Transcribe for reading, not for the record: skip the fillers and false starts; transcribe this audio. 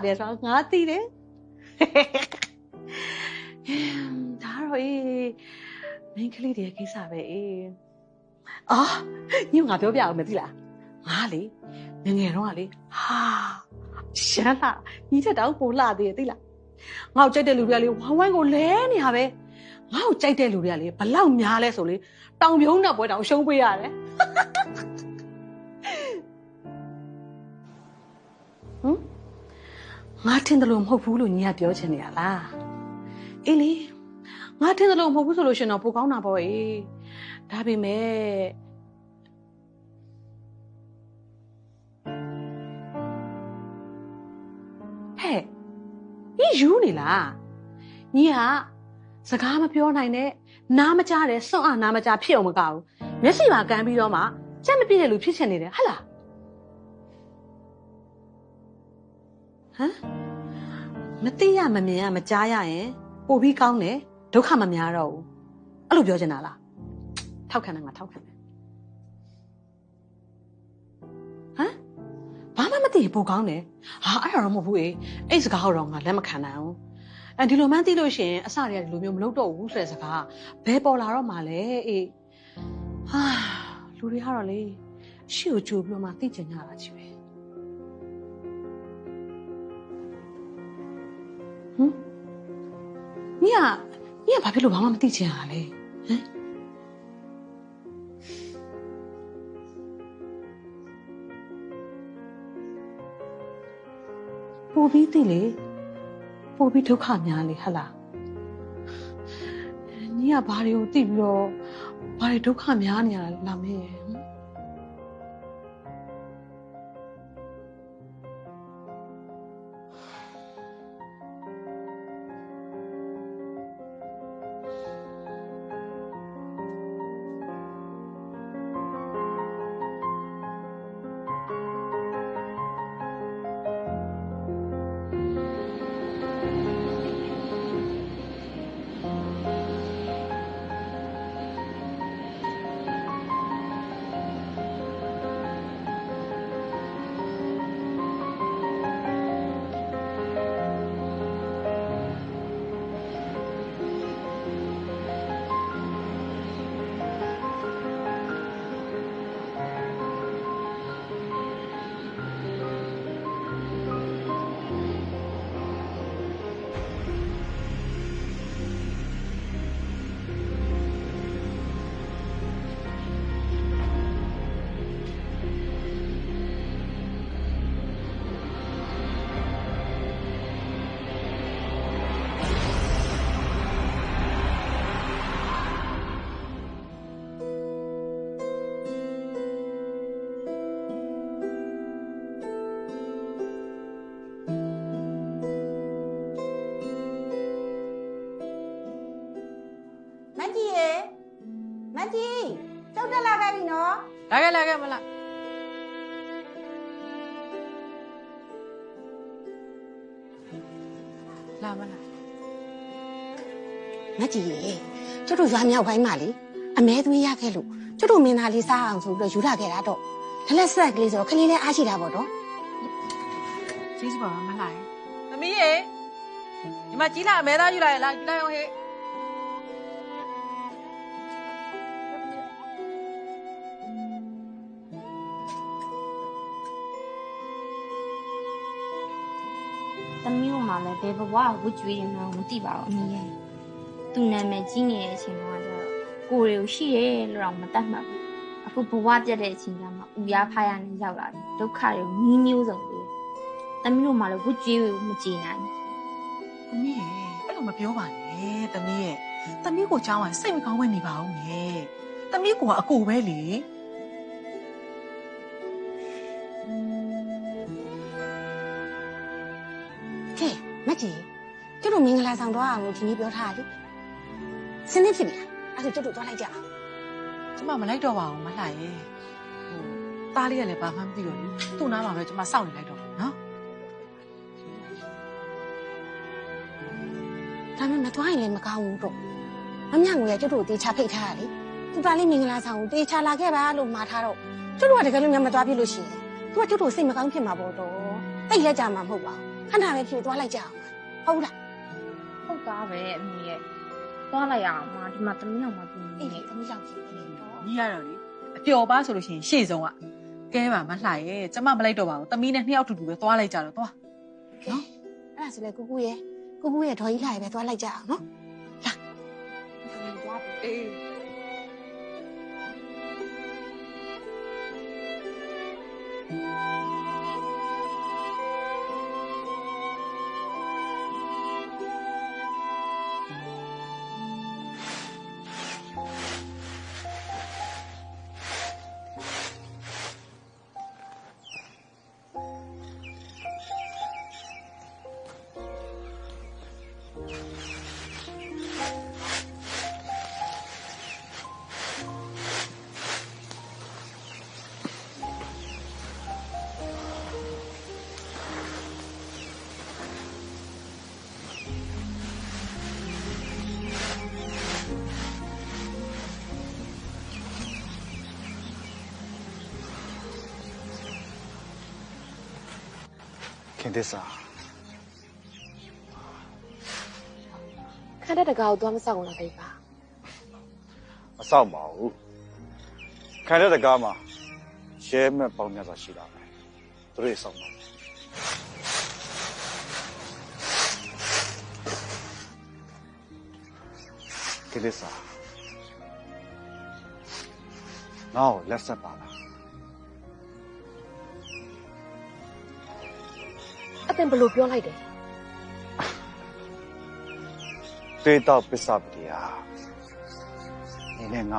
တယ်ဆိုတော့ငါသိတယ်ဒါတော့မင်းကလေးတွေကိစ္စပဲအော်ညငါပြောပြအောင်မသိလားငါလေငယ်တော့ကလေဟာရှမ်းလာညီထက်တောင်ပိုလာသေးတယ်သိလားငါ့ကိုကြိုက်တဲ့လူတွေကလေဝိုင်းဝိုင်းကိုလဲနေရပဲငါ့ကိုကြိုက်တဲ့လူတွေကလေဘလောက်များလဲဆိုလေတောင်ပြုံးတော့ပွဲတောင်ရှုံးပေးရတယ်ငါထင်တယ်လို့မဟုတ်ဘူးလို့ညီကပြောချင်နေရလားအေးလေငါထင်တယ်လို့မဟုတ်ဘူးဆိုလို့ရှင်တော့ပိုကောင်းတာပေါ့ဒါပေမဲ့ဟဲ့ညီယူနေလားညီကစကားမပြောနိုင်နဲ့နားမကြားတယ်စွန့်အားနားမကြားဖြစ်အောင်မကဘူးမျက်စိပါကန်းပြီးတော့မှကြက်မပြည့်တဲ့လူဖြစ်ချင်နေတယ်ဟဟလားဟမ်မသိရမမြင်ရမကြားရရင်ပိုပြီးကောင်းတယ်ဒုက္ခမများတော့ဘူးအဲ့လိုပြောချင်တာလားထောက်ခံတယ်ငါထောက်ခံတယ်ဟမ်ဘာမှမသိပိုကောင်းတယ်ဟာအဲ့ဒါတော့မဟုတ်ဘူးအဲ့စကားတော့ငါလက်မခံနိုင်ဘူးဒီလိုမှန်းသိလို့ရှိရင်အစတွေကဒီလိုမျိုးမလုပ်တော့ဘူးဆိုတဲ့စကားဘယ်ပေါ်လာတော့မှလဲဟာလူတွေကတော့လေရှေ့ကိုကြိုပြီးတော့မှသိချင်ကြတာကြီးပဲညီကဘာဖြစ်လို့ဘာမှမသိချင်ရလဲဟမ်ပိုပြီးသိလေပိုပြီးဒုက္ခများလေဟဟလားညီကဘာတွေကိုသိပြီးတော့ဘာတွေဒုက္ခများနေရလားမင်းမကြီးကျောက်တက်လာခဲ့ပြီနော်လာခဲ့မလားလာမလားမကြီးရေကျတို့ရွာမြောက်ပိုင်းမှာလေအမဲသွေးရခဲ့လို့ကျတို့မင်းသားလေးစားအောင်ဆိုပြီးတော့ယူလာခဲ့တာတော့ဒါလက်ဆက်ကလေးဆိုခလေးလေးအားရှိတာပေါ့တော့ကျေးဇူးပါမလားသမီးရေဒီမှာကြီးလာအမဲသားယူလာရလားယူလိုက်အောင်ဟဲ့သမီးတို့မှလည်းဘယ်ဘဝဝတ်ကြွေးနေမှမသိပါဘူးအမေရဲ့သူနာမည်ကြီးနေတဲ့အချိန်မှာကျတော့ကိုယ်တွေကိုရှိတယ်လို့တော့မတတ်မှတ်ဘူးအခုဘဝပြတ်တဲ့အချိန်ကျမှဥရဖားရနေရောက်လာပြီဒုက္ခတွေနီးမျိုးစုံပဲသမီးတို့မှလည်းဝတ်ကြွေးကိုမကြည်နိုင်သမီးရဲ့အဲ့လိုမပြောပါနဲ့သမီးရဲ့သမီးကိုကြောင်းရင်စိတ်မကောင်းဝင်နေပါဦးမယ်သမီးကအကိုပဲလေကဲမကြီးကျတို့မင်္ဂလာဆောင်တော့အောင်လို့ဒီနေ့ပြောထားတယ်စနေဖြစ်ပြီလားအဲ့ဒါကျတို့သွားလိုက်ကြအောင်ကျမမလိုက်တော့ပါဘူးမလှရဲ့သားလေးကလည်းဘာမှမသိတော့ဘူးသူ့နားမှာပဲကျမစောင့်နေလိုက်တော့နော်ဒါမှမသွားရင်လည်းမကောင်းဘူးတော့မမြငွေကကျတို့တေချာဖိတ်ထားရတယ်သူသားလေးမင်္ဂလာဆောင်ကိုတေချာလာခဲ့ပါလို့မှာထားတော့ကျတို့ကတကယ်လို့များမသွားပြလို့ရှိရင်သူကကျတို့စိတ်မကောင်းဖြစ်မှာပေါ့တော့တိတ်လက်ကြမှာမဟုတ်ပါဘူး ခဏပဲဖြစ်သွားလိုက်ကြအောင်ဟုတ်လား ဟုတ်သားပဲအမေရဲ့သွားလိုက်ရအောင်မဒီမှာသမီးအောင်မပြင်း အေး နေ သမီးလောက်ကြည့်နေတော့ ညီရတော့လေအပျော်ပါဆိုလို့ရှိရင်ရှေ့ဆုံးอ่ะကဲပါမလှရဲ့ကျမမလိုက်တော့ပါဘူးသမီးနဲ့နှစ်ယောက်တူတူပဲသွားလိုက်ကြတော့သွား နော်အဲ့ဒါဆိုလေကူကူရဲ့ဒေါ်ကြီးလာရပဲသွားလိုက်ကြအောင်နော် အေး ခင်သစ္စာ ခန့်တဲ့တကားကိုသွားမဆောက်ဘူးလားဒိတ်ပါ မဆောက်ပါဘူးခံတဲ့တကားမှာရဲမဲ့ပေါင်းများစွာရှိတာပဲသူတို့ဆောက်ပါခင်သစ္စာငါ့ကိုလက်ဆက်ပါလား အတင်ဘယ်လိုပြောလိုက်တယ် တေတော့ပစ္စာပတိဟာဒီနဲ့ငါ